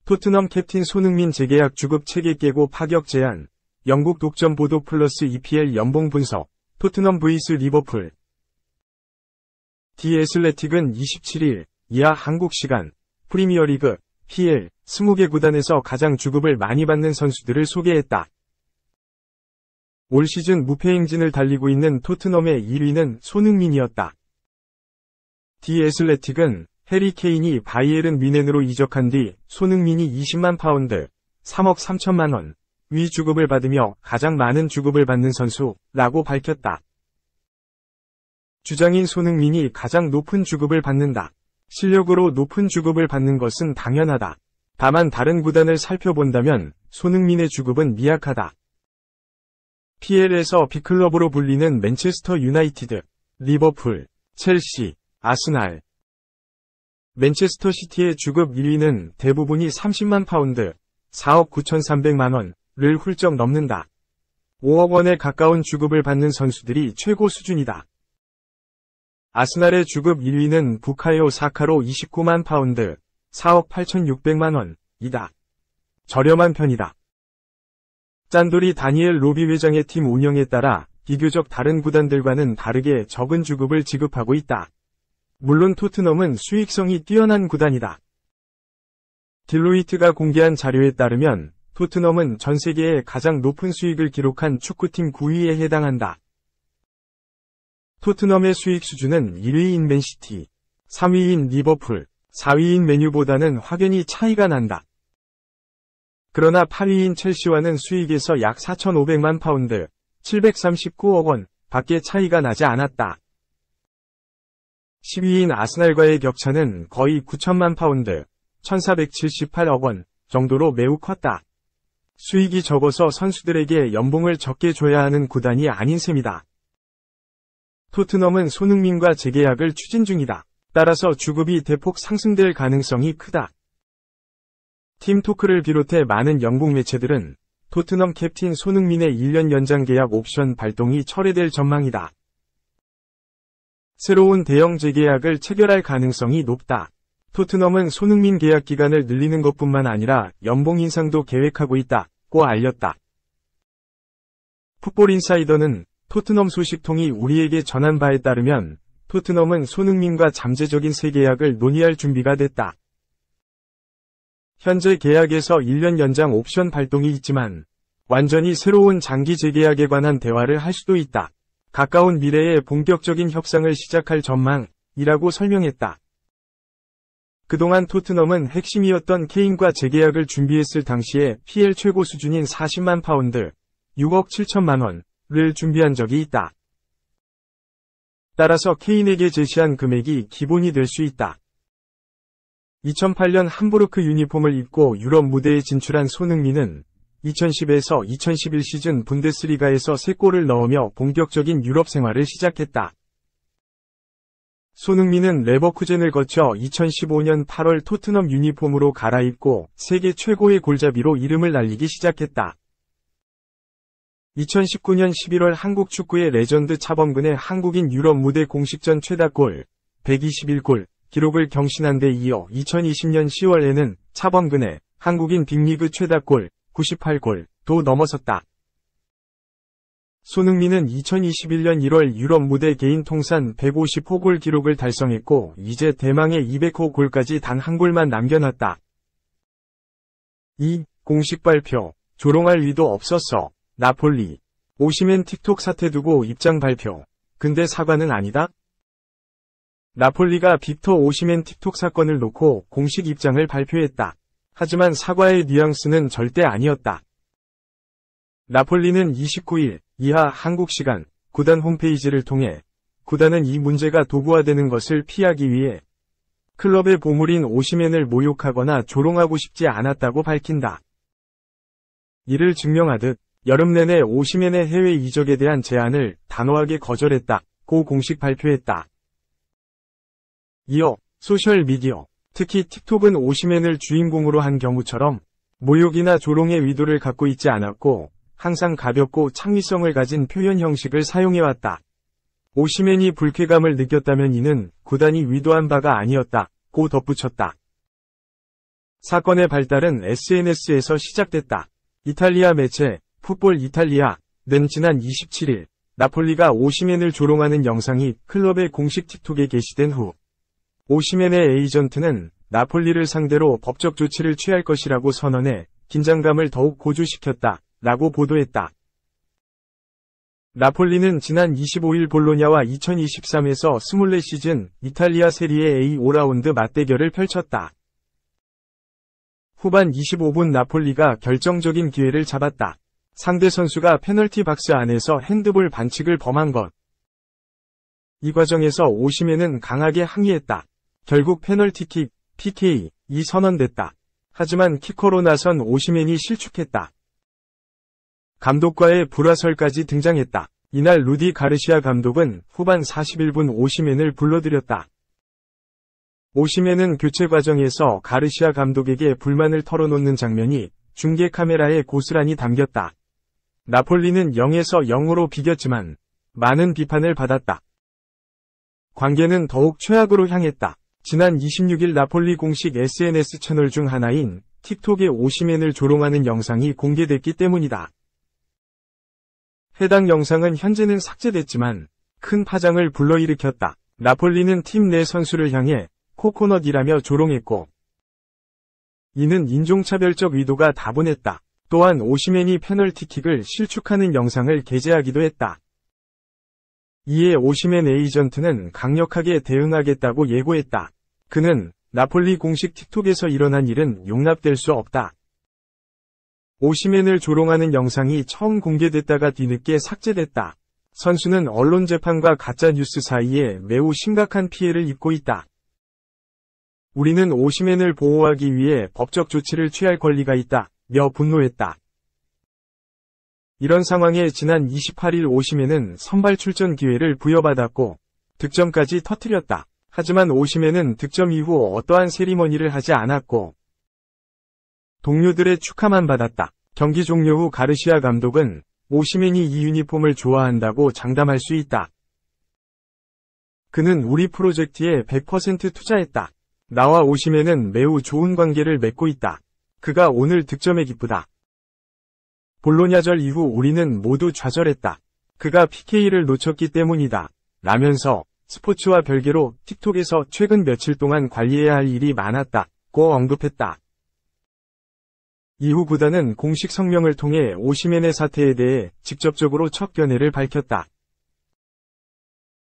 토트넘 캡틴 손흥민 재계약 주급 체계 깨고 파격 제안. 영국 독점 보도 플러스 EPL 연봉 분석. 토트넘 vs 리버풀. 디 애슬레틱은 27일 이하 한국 시간 프리미어리그 PL 20개 구단에서 가장 주급을 많이 받는 선수들을 소개했다. 올 시즌 무패 행진을 달리고 있는 토트넘의 1위는 손흥민이었다. 디 애슬레틱은 해리 케인이 바이에른 뮌헨으로 이적한 뒤 손흥민이 20만 파운드, 3억 3천만 원 위 주급을 받으며 가장 많은 주급을 받는 선수라고 밝혔다. 주장인 손흥민이 가장 높은 주급을 받는다. 실력으로 높은 주급을 받는 것은 당연하다. 다만 다른 구단을 살펴본다면 손흥민의 주급은 미약하다. PL에서 B클럽으로 불리는 맨체스터 유나이티드, 리버풀, 첼시, 아스날, 맨체스터 시티의 주급 1위는 대부분이 30만 파운드, 4억 9,300만 원을 훌쩍 넘는다. 5억 원에 가까운 주급을 받는 선수들이 최고 수준이다. 아스날의 주급 1위는 부카요 사카로 29만 파운드, 4억 8,600만 원이다. 저렴한 편이다. 짠돌이 다니엘 로비 회장의 팀 운영에 따라 비교적 다른 구단들과는 다르게 적은 주급을 지급하고 있다. 물론 토트넘은 수익성이 뛰어난 구단이다. 딜로이트가 공개한 자료에 따르면 토트넘은 전 세계에 가장 높은 수익을 기록한 축구팀 9위에 해당한다. 토트넘의 수익 수준은 1위인 맨시티, 3위인 리버풀, 4위인 맨유보다는 확연히 차이가 난다. 그러나 8위인 첼시와는 수익에서 약 4,500만 파운드, 739억 원 밖에 차이가 나지 않았다. 10위인 아스날과의 격차는 거의 9천만 파운드, 1,478억 원 정도로 매우 컸다. 수익이 적어서 선수들에게 연봉을 적게 줘야 하는 구단이 아닌 셈이다. 토트넘은 손흥민과 재계약을 추진 중이다. 따라서 주급이 대폭 상승될 가능성이 크다. 팀토크를 비롯해 많은 영국 매체들은 토트넘 캡틴 손흥민의 1년 연장 계약 옵션 발동이 철회될 전망이다. 새로운 대형 재계약을 체결할 가능성이 높다. 토트넘은 손흥민 계약 기간을 늘리는 것뿐만 아니라 연봉 인상도 계획하고 있다고 알렸다. 풋볼인사이더는 토트넘 소식통이 우리에게 전한 바에 따르면 토트넘은 손흥민과 잠재적인 새 계약을 논의할 준비가 됐다. 현재 계약에서 1년 연장 옵션 발동이 있지만 완전히 새로운 장기 재계약에 관한 대화를 할 수도 있다. 가까운 미래에 본격적인 협상을 시작할 전망이라고 설명했다. 그동안 토트넘은 핵심이었던 케인과 재계약을 준비했을 당시에 PL 최고 수준인 40만 파운드, 6억 7천만 원을 준비한 적이 있다. 따라서 케인에게 제시한 금액이 기본이 될 수 있다. 2008년 함부르크 유니폼을 입고 유럽 무대에 진출한 손흥민은 2010에서 2011 시즌 분데스리가에서 3골을 넣으며 본격적인 유럽 생활을 시작했다. 손흥민은 레버쿠젠을 거쳐 2015년 8월 토트넘 유니폼으로 갈아입고 세계 최고의 골잡이로 이름을 날리기 시작했다. 2019년 11월 한국 축구의 레전드 차범근의 한국인 유럽 무대 공식전 최다골 121골 기록을 경신한 데 이어 2020년 10월에는 차범근의 한국인 빅리그 최다골 98골도 넘어섰다. 손흥민은 2021년 1월 유럽 무대 개인 통산 150호 골 기록을 달성했고 이제 대망의 200호 골까지 단 한 골만 남겨놨다. 이 공식 발표, 조롱할 위도 없었어. 나폴리. 오시멘 틱톡 사태 두고 입장 발표. 근데 사과는 아니다? 나폴리가 빅터 오시멘 틱톡 사건을 놓고 공식 입장을 발표했다. 하지만 사과의 뉘앙스는 절대 아니었다. 나폴리는 29일 이하 한국 시간 구단 홈페이지를 통해 구단은 이 문제가 도구화되는 것을 피하기 위해 클럽의 보물인 오시멘을 모욕하거나 조롱하고 싶지 않았다고 밝힌다. 이를 증명하듯 여름 내내 오시멘의 해외 이적에 대한 제안을 단호하게 거절했다고 공식 발표했다. 이어 소셜미디어, 특히 틱톡은 오시멘을 주인공으로 한 경우처럼 모욕이나 조롱의 의도를 갖고 있지 않았고 항상 가볍고 창의성을 가진 표현 형식을 사용해왔다. 오시맨이 불쾌감을 느꼈다면 이는 구단이 의도한 바가 아니었다고 덧붙였다. 사건의 발달은 SNS에서 시작됐다. 이탈리아 매체 풋볼 이탈리아는 지난 27일 나폴리가 오시맨을 조롱하는 영상이 클럽의 공식 틱톡에 게시된 후 오시맨의 에이전트는 나폴리를 상대로 법적 조치를 취할 것이라고 선언해 긴장감을 더욱 고조시켰다 라고 보도했다. 나폴리는 지난 25일 볼로냐와 2023에서 24시즌 이탈리아 세리에 A 5라운드 맞대결을 펼쳤다. 후반 25분 나폴리가 결정적인 기회를 잡았다. 상대 선수가 페널티 박스 안에서 핸드볼 반칙을 범한 것. 이 과정에서 오시맨은 강하게 항의했다. 결국 페널티킥, PK이 선언됐다. 하지만 키커로 나선 오시맨이 실축했다. 감독과의 불화설까지 등장했다. 이날 루디 가르시아 감독은 후반 41분 오시맨을 불러들였다. 오시맨은 교체 과정에서 가르시아 감독에게 불만을 털어놓는 장면이 중계 카메라에 고스란히 담겼다. 나폴리는 0에서 0으로 비겼지만 많은 비판을 받았다. 관계는 더욱 최악으로 향했다. 지난 26일 나폴리 공식 SNS 채널 중 하나인 틱톡에 오시맨을 조롱하는 영상이 공개됐기 때문이다. 해당 영상은 현재는 삭제됐지만 큰 파장을 불러일으켰다. 나폴리는 팀 내 선수를 향해 코코넛이라며 조롱했고 이는 인종차별적 의도가 다분했다. 또한 오시맨이 페널티킥을 실축하는 영상을 게재하기도 했다. 이에 오시맨 에이전트는 강력하게 대응하겠다고 예고했다. 그는 나폴리 공식 틱톡에서 일어난 일은 용납될 수 없다. 오시맨을 조롱하는 영상이 처음 공개됐다가 뒤늦게 삭제됐다. 선수는 언론 재판과 가짜 뉴스 사이에 매우 심각한 피해를 입고 있다. 우리는 오시맨을 보호하기 위해 법적 조치를 취할 권리가 있다며 분노했다. 이런 상황에 지난 28일 오시맨은 선발 출전 기회를 부여받았고 득점까지 터뜨렸다. 하지만 오시맨은 득점 이후 어떠한 세리머니를 하지 않았고 동료들의 축하만 받았다. 경기 종료 후 가르시아 감독은 오시맨이 이 유니폼을 좋아한다고 장담할 수 있다. 그는 우리 프로젝트에 100% 투자했다. 나와 오시맨은 매우 좋은 관계를 맺고 있다. 그가 오늘 득점에 기쁘다. 볼로냐전 이후 우리는 모두 좌절했다. 그가 PK를 놓쳤기 때문이다. 라면서 스포츠와 별개로 틱톡에서 최근 며칠 동안 관리해야 할 일이 많았다고 언급했다. 이후 구단은 공식 성명을 통해 오시맨의 사태에 대해 직접적으로 첫 견해를 밝혔다.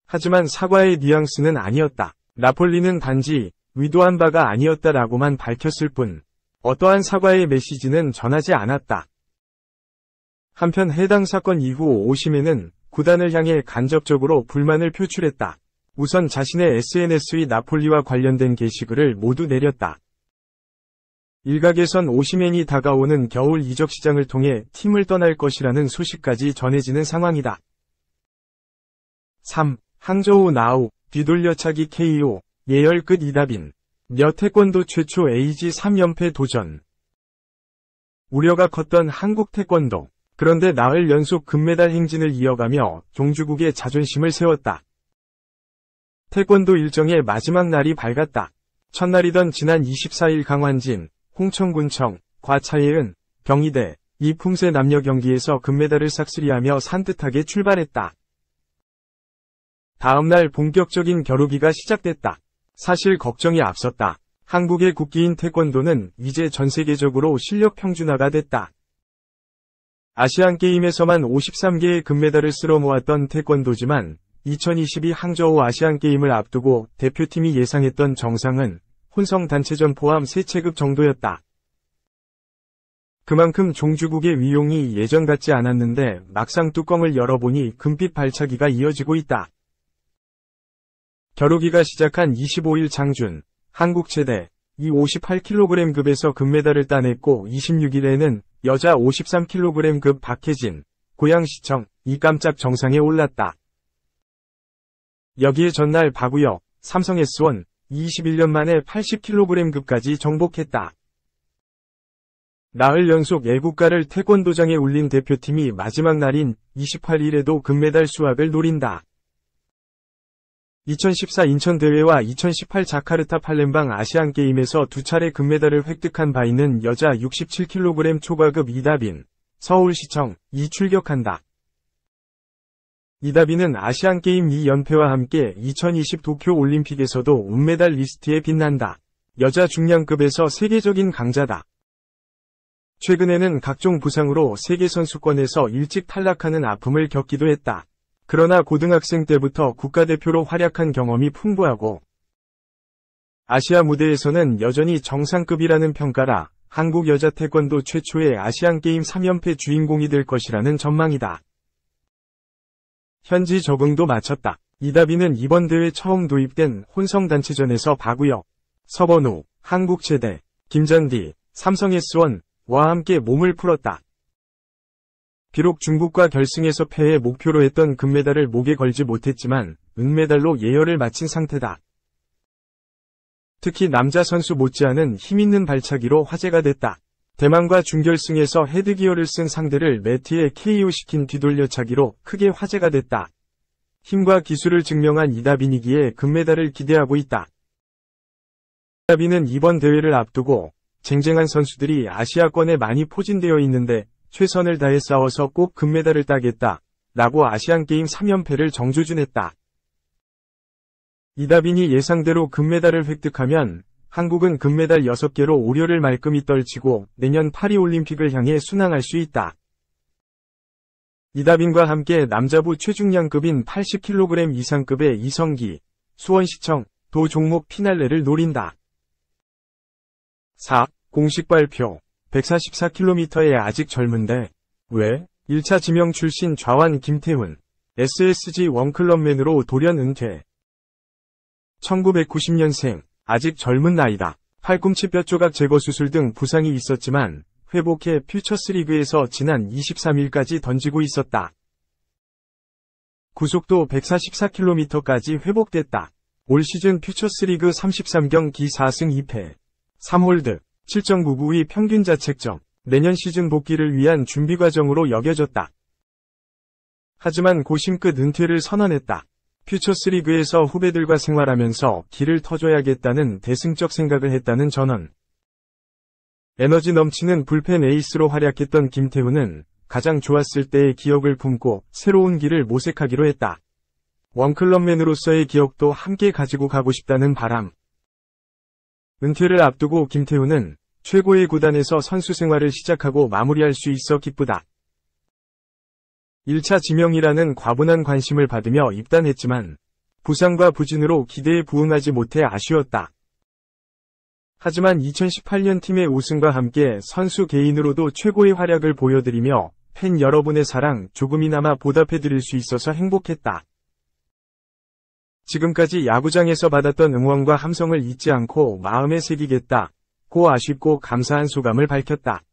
하지만 사과의 뉘앙스는 아니었다. 나폴리는 단지 의도한 바가 아니었다라고만 밝혔을 뿐 어떠한 사과의 메시지는 전하지 않았다. 한편 해당 사건 이후 오시맨은 구단을 향해 간접적으로 불만을 표출했다. 우선 자신의 SNS의 나폴리와 관련된 게시글을 모두 내렸다. 일각에선 오시맨이 다가오는 겨울 이적 시장을 통해 팀을 떠날 것이라는 소식까지 전해지는 상황이다. 3. 항저우 나우, 뒤돌려차기 KO, 예열 끝 이다빈. 며 태권도 최초 AG 3연패 도전. 우려가 컸던 한국 태권도. 그런데 나흘 연속 금메달 행진을 이어가며 종주국의 자존심을 세웠다. 태권도 일정의 마지막 날이 밝았다. 첫날이던 지난 24일 강환진, 홍천군청, 과차예은, 경희대, 이품새 남녀 경기에서 금메달을 싹쓸이하며 산뜻하게 출발했다. 다음날 본격적인 겨루기가 시작됐다. 사실 걱정이 앞섰다. 한국의 국기인 태권도는 이제 전 세계적으로 실력 평준화가 됐다. 아시안게임에서만 53개의 금메달을 쓸어 모았던 태권도지만 2022 항저우 아시안게임을 앞두고 대표팀이 예상했던 정상은 혼성 단체전 포함 3체급 정도였다. 그만큼 종주국의 위용이 예전 같지 않았는데 막상 뚜껑을 열어보니 금빛 발차기가 이어지고 있다. 겨루기가 시작한 25일 장준, 한국 최대, 이 58kg급에서 금메달을 따냈고 26일에는 여자 53kg급 박혜진, 고양시청, 이 깜짝 정상에 올랐다. 여기에 전날 박우혁, 삼성 S1, 21년 만에 80kg급까지 정복했다. 나흘 연속 애국가를 태권도장에 울린 대표팀이 마지막 날인 28일에도 금메달 수확을 노린다. 2014 인천 대회와 2018 자카르타 팔렘방 아시안게임에서 2차례 금메달을 획득한 바 있는 여자 67kg 초과급 이다빈, 서울시청, 출격한다. 이다빈은 아시안게임 2연패와 함께 2020 도쿄올림픽에서도 은메달 리스트에 빛난다. 여자 중량급에서 세계적인 강자다. 최근에는 각종 부상으로 세계선수권에서 일찍 탈락하는 아픔을 겪기도 했다. 그러나 고등학생 때부터 국가대표로 활약한 경험이 풍부하고 아시아 무대에서는 여전히 정상급이라는 평가라 한국 여자 태권도 최초의 아시안게임 3연패 주인공이 될 것이라는 전망이다. 현지 적응도 마쳤다. 이다빈은 이번 대회 처음 도입된 혼성단체전에서 박우혁, 서번우, 한국체대, 김잔디, 삼성 S1와 함께 몸을 풀었다. 비록 중국과 결승에서 패해 목표로 했던 금메달을 목에 걸지 못했지만 은메달로 예열을 마친 상태다. 특히 남자 선수 못지않은 힘있는 발차기로 화제가 됐다. 대만과 준결승에서 헤드기어를 쓴 상대를 매트에 KO시킨 뒤돌려차기로 크게 화제가 됐다. 힘과 기술을 증명한 이다빈이기에 금메달을 기대하고 있다. 이다빈은 이번 대회를 앞두고 쟁쟁한 선수들이 아시아권에 많이 포진되어 있는데 최선을 다해 싸워서 꼭 금메달을 따겠다. 라고 아시안게임 3연패를 정조준했다. 이다빈이 예상대로 금메달을 획득하면 한국은 금메달 6개로 오려를 말끔히 떨치고 내년 파리올림픽을 향해 순항할 수 있다. 이다빈과 함께 남자부 최중량급인 80kg 이상급의 이성기, 수원시청, 도 종목 피날레를 노린다. 4. 공식 발표. 144km에 아직 젊은데 왜? 1차 지명 출신 좌완 김태훈, SSG 원클럽맨으로 돌연 은퇴. 1990년생, 아직 젊은 나이다. 팔꿈치 뼈조각 제거 수술 등 부상이 있었지만 회복해 퓨처스리그에서 지난 23일까지 던지고 있었다. 구속도 144km까지 회복됐다. 올 시즌 퓨처스리그 33경기 4승 2패, 3홀드, 7.99의 평균 자책점, 내년 시즌 복귀를 위한 준비 과정으로 여겨졌다. 하지만 고심 끝 은퇴를 선언했다. 퓨처스리그에서 후배들과 생활하면서 길을 터줘야겠다는 대승적 생각을 했다는 전언. 에너지 넘치는 불펜 에이스로 활약했던 김태훈은 가장 좋았을 때의 기억을 품고 새로운 길을 모색하기로 했다. 원클럽맨으로서의 기억도 함께 가지고 가고 싶다는 바람. 은퇴를 앞두고 김태훈은 최고의 구단에서 선수 생활을 시작하고 마무리할 수 있어 기쁘다. 1차 지명이라는 과분한 관심을 받으며 입단했지만 부상과 부진으로 기대에 부응하지 못해 아쉬웠다. 하지만 2018년 팀의 우승과 함께 선수 개인으로도 최고의 활약을 보여드리며 팬 여러분의 사랑 조금이나마 보답해드릴 수 있어서 행복했다. 지금까지 야구장에서 받았던 응원과 함성을 잊지 않고 마음에 새기겠다. 고 아쉽고 감사한 소감을 밝혔다.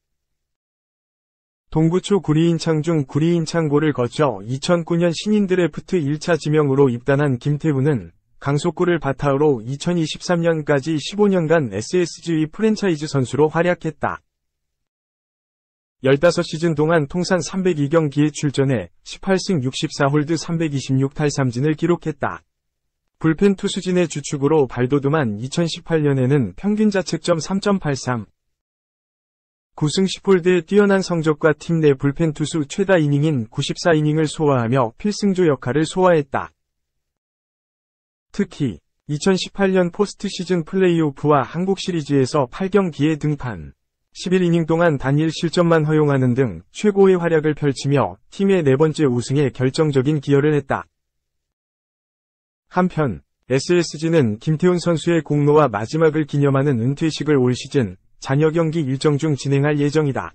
동부초 구리인창 중 구리인창고를 거쳐 2009년 신인 드래프트 1차 지명으로 입단한 김태훈은 강속구를 바탕으로 2023년까지 15년간 SSG 프랜차이즈 선수로 활약했다. 15시즌 동안 통산 302경기에 출전해 18승 64홀드 326탈삼진을 기록했다. 불펜 투수진의 주축으로 발돋움한 2018년에는 평균 자책점 3.83, 9승 10홀드의 뛰어난 성적과 팀 내 불펜 투수 최다 이닝인 94이닝을 소화하며 필승조 역할을 소화했다. 특히 2018년 포스트 시즌 플레이오프와 한국 시리즈에서 8경기에 등판, 11이닝 동안 단일 실점만 허용하는 등 최고의 활약을 펼치며 팀의 4번째 우승에 결정적인 기여를 했다. 한편 SSG는 김태훈 선수의 공로와 마지막을 기념하는 은퇴식을 올 시즌 잔여 경기 일정 중 진행할 예정이다.